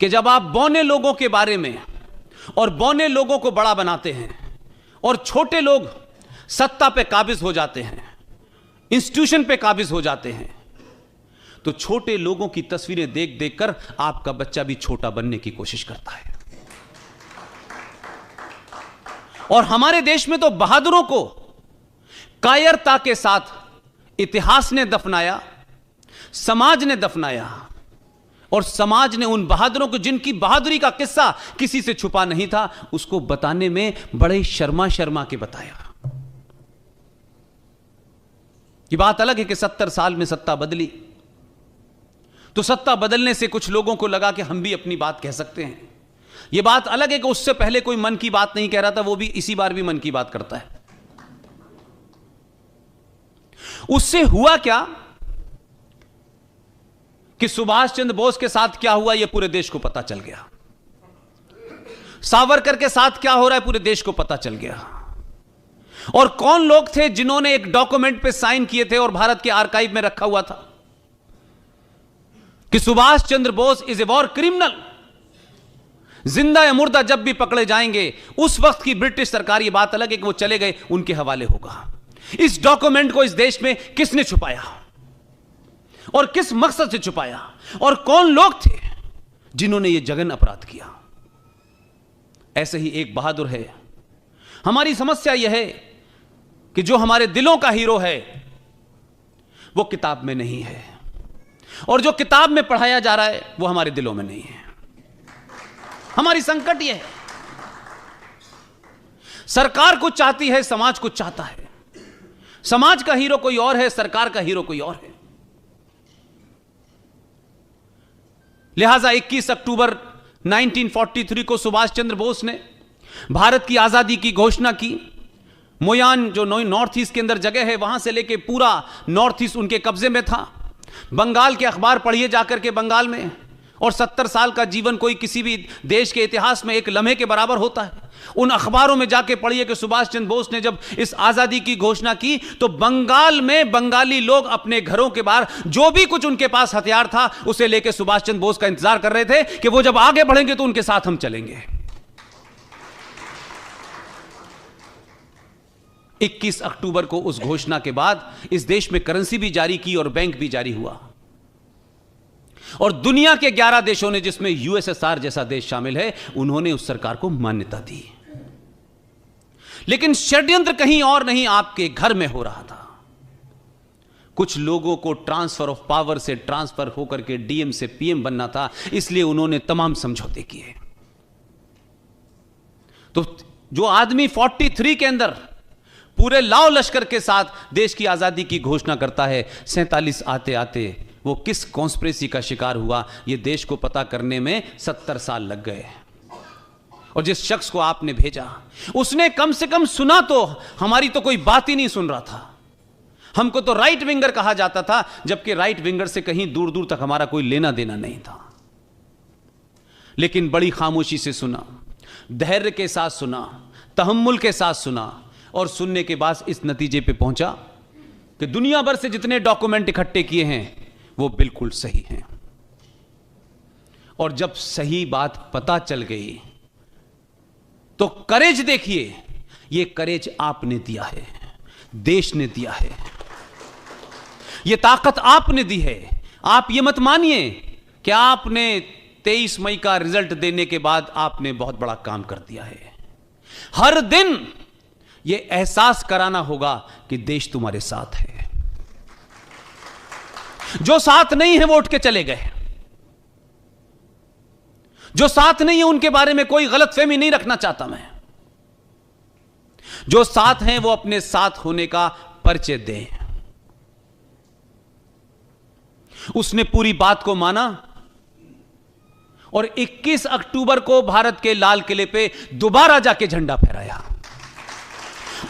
कि जब आप बौने लोगों के बारे में और बौने लोगों को बड़ा बनाते हैं और छोटे लोग सत्ता पे काबिज हो जाते हैं, इंस्टीट्यूशन पे काबिज हो जाते हैं, तो छोटे लोगों की तस्वीरें देख देखकर आपका बच्चा भी छोटा बनने की कोशिश करता है। और हमारे देश में तो बहादुरों को कायरता के साथ इतिहास ने दफनाया, समाज ने दफनाया, और समाज ने उन बहादुरों को, जिनकी बहादुरी का किस्सा किसी से छुपा नहीं था, उसको बताने में बड़े शर्मा शर्मा के बताया। ये बात अलग है कि 70 साल में सत्ता बदली, तो सत्ता बदलने से कुछ लोगों को लगा कि हम भी अपनी बात कह सकते हैं। यह बात अलग है कि उससे पहले कोई मन की बात नहीं कह रहा था, वो भी इसी बार भी मन की बात करता है। उससे हुआ क्या कि सुभाष चंद्र बोस के साथ क्या हुआ यह पूरे देश को पता चल गया, सावरकर के साथ क्या हो रहा है पूरे देश को पता चल गया। और कौन लोग थे जिन्होंने एक डॉक्यूमेंट पे साइन किए थे और भारत के आर्काइव में रखा हुआ था कि Subhash Chandra Bose is a war criminal, जिंदा या मुर्दा जब भी पकड़े जाएंगे, उस वक्त की ब्रिटिश सरकार, ये बात अलग है कि वो चले गए, उनके हवाले होगा। इस डॉक्यूमेंट को इस देश में किसने छुपाया और किस मकसद से छुपाया, और कौन लोग थे जिन्होंने यह जघन अपराध किया? ऐसे ही एक बहादुर है। हमारी समस्या यह है कि जो हमारे दिलों का हीरो है वो किताब में नहीं है, और जो किताब में पढ़ाया जा रहा है वो हमारे दिलों में नहीं है। हमारी संकट यह है, सरकार कुछ चाहती है, समाज कुछ चाहता है। समाज का हीरो कोई और है, सरकार का हीरो कोई और है। लिहाजा 21 अक्टूबर 1943 को सुभाष चंद्र बोस ने भारत की आजादी की घोषणा की। मोयान जो नॉर्थ ईस्ट के अंदर जगह है, वहां से लेके पूरा नॉर्थ ईस्ट उनके कब्जे में था। बंगाल के अखबार पढ़िए जाकर के बंगाल में, और 70 साल का जीवन कोई किसी भी देश के इतिहास में एक लम्हे के बराबर होता है। उन अखबारों में जाके पढ़िए कि सुभाष चंद्र बोस ने जब इस आजादी की घोषणा की तो बंगाल में बंगाली लोग अपने घरों के बाहर जो भी कुछ उनके पास हथियार था उसे लेके सुभाष चंद्र बोस का इंतजार कर रहे थे कि वो जब आगे बढ़ेंगे तो उनके साथ हम चलेंगे। 21 अक्टूबर को उस घोषणा के बाद इस देश में करेंसी भी जारी की और बैंक भी जारी हुआ, और दुनिया के 11 देशों ने, जिसमें यूएसएसआर जैसा देश शामिल है, उन्होंने उस सरकार को मान्यता दी। लेकिन षड्यंत्र कहीं और नहीं, आपके घर में हो रहा था। कुछ लोगों को ट्रांसफर ऑफ पावर से ट्रांसफर होकर के डीएम से पीएम बनना था, इसलिए उन्होंने तमाम समझौते किए। तो जो आदमी 43 के अंदर पूरे लाव लश्कर के साथ देश की आजादी की घोषणा करता है, 47 आते आते वो किस कॉन्स्पिरेसी का शिकार हुआ, ये देश को पता करने में 70 साल लग गए। और जिस शख्स को आपने भेजा उसने कम से कम सुना तो, हमारी तो कोई बात ही नहीं सुन रहा था। हमको तो राइट विंगर कहा जाता था, जबकि राइट विंगर से कहीं दूर दूर तक हमारा कोई लेना देना नहीं था। लेकिन बड़ी खामोशी से सुना, धैर्य के साथ सुना, तहम्मुल के साथ सुना, और सुनने के बाद इस नतीजे पे पहुंचा कि दुनिया भर से जितने डॉक्यूमेंट इकट्ठे किए हैं वो बिल्कुल सही हैं। और जब सही बात पता चल गई तो करेज देखिए, ये करेज आपने दिया है, देश ने दिया है, ये ताकत आपने दी है। आप ये मत मानिए कि आपने 23 मई का रिजल्ट देने के बाद आपने बहुत बड़ा काम कर दिया है। हर दिन यह एहसास कराना होगा कि देश तुम्हारे साथ है। जो साथ नहीं है वो उठ के चले गए, जो साथ नहीं है उनके बारे में कोई गलतफहमी नहीं रखना चाहता मैं। जो साथ हैं वो अपने साथ होने का परिचय दें। उसने पूरी बात को माना और 21 अक्टूबर को भारत के लाल किले पे दोबारा जाके झंडा फहराया।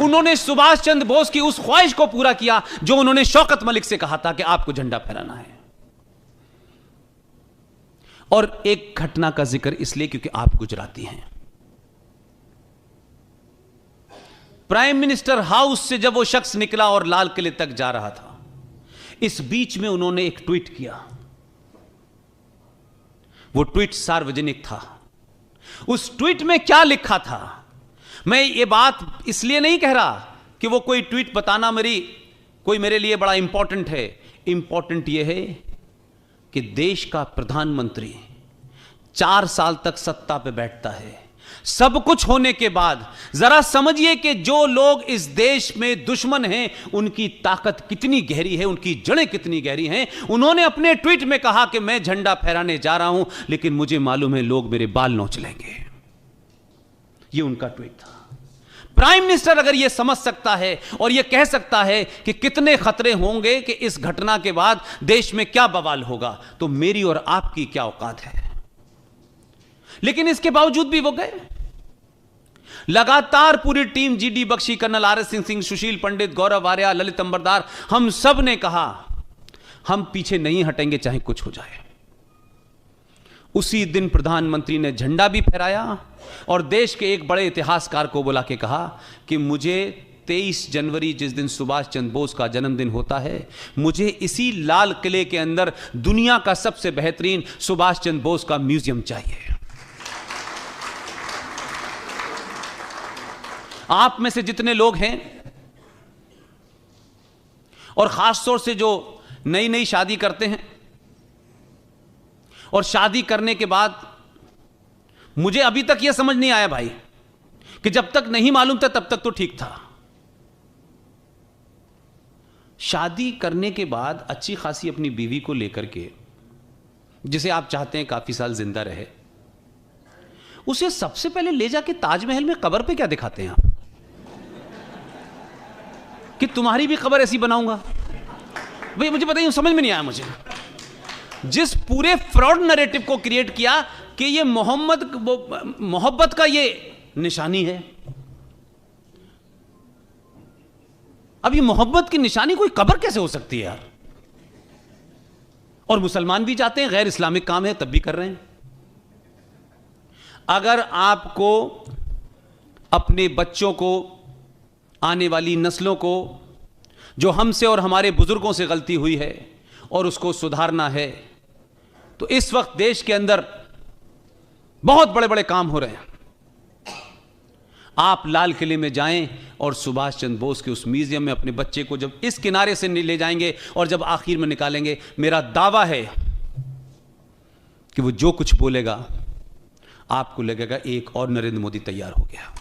उन्होंने सुभाष चंद्र बोस की उस ख्वाहिश को पूरा किया जो उन्होंने शौकत मलिक से कहा था कि आपको झंडा फहराना है। और एक घटना का जिक्र इसलिए क्योंकि आप गुजराती हैं। प्राइम मिनिस्टर हाउस से जब वो शख्स निकला और लाल किले तक जा रहा था, इस बीच में उन्होंने एक ट्वीट किया। वो ट्वीट सार्वजनिक था। उस ट्वीट में क्या लिखा था, मैं ये बात इसलिए नहीं कह रहा कि वो कोई ट्वीट बताना मेरे लिए बड़ा इंपॉर्टेंट है। इंपॉर्टेंट यह है कि देश का प्रधानमंत्री 4 साल तक सत्ता पे बैठता है, सब कुछ होने के बाद। जरा समझिए कि जो लोग इस देश में दुश्मन हैं, उनकी ताकत कितनी गहरी है, उनकी जड़ें कितनी गहरी हैं। उन्होंने अपने ट्वीट में कहा कि मैं झंडा फहराने जा रहा हूं, लेकिन मुझे मालूम है लोग मेरे बाल नोच लेंगे। यह उनका ट्वीट था। प्राइम मिनिस्टर अगर यह समझ सकता है और यह कह सकता है कि कितने खतरे होंगे कि इस घटना के बाद देश में क्या बवाल होगा, तो मेरी और आपकी क्या औकात है। लेकिन इसके बावजूद भी वो गए। लगातार पूरी team, GD Bakshi, colonel R S Singh, Sushil Pandit, Gaurav Arya, Lalit Ambardar, हम सब ने कहा हम पीछे नहीं हटेंगे चाहे कुछ हो जाए। उसी दिन प्रधानमंत्री ने झंडा भी फहराया और देश के एक बड़े इतिहासकार को बुला के कहा कि मुझे 23 जनवरी, जिस दिन सुभाष चंद्र बोस का जन्मदिन होता है, मुझे इसी लाल किले के अंदर दुनिया का सबसे बेहतरीन सुभाष चंद्र बोस का म्यूजियम चाहिए। आप में से जितने लोग हैं और खासतौर से जो नई नई शादी करते हैं और शादी करने के बाद, मुझे अभी तक यह समझ नहीं आया भाई कि जब तक नहीं मालूम था तब तक तो ठीक था। शादी करने के बाद अच्छी खासी अपनी बीवी को लेकर के, जिसे आप चाहते हैं काफी साल जिंदा रहे, उसे सबसे पहले ले जाके ताजमहल में कब्र पे क्या दिखाते हैं आप कि तुम्हारी भी कब्र ऐसी बनाऊंगा। भाई मुझे बताइए, समझ में नहीं आया मुझे। जिस पूरे फ्रॉड नैरेटिव को क्रिएट किया कि ये मोहब्बत का ये निशानी है। अब ये मोहब्बत की निशानी कोई कब्र कैसे हो सकती है यार। और मुसलमान भी जाते हैं, गैर इस्लामिक काम है तब भी कर रहे हैं। अगर आपको अपने बच्चों को, आने वाली नस्लों को, जो हमसे और हमारे बुजुर्गों से गलती हुई है और उसको सुधारना है, तो इस वक्त देश के अंदर बहुत बड़े बड़े काम हो रहे हैं। आप लाल किले में जाएं और सुभाष चंद्र बोस के उस म्यूजियम में अपने बच्चे को जब इस किनारे से ले जाएंगे और जब आखिर में निकालेंगे, मेरा दावा है कि वो जो कुछ बोलेगा आपको लगेगा एक और नरेंद्र मोदी तैयार हो गया।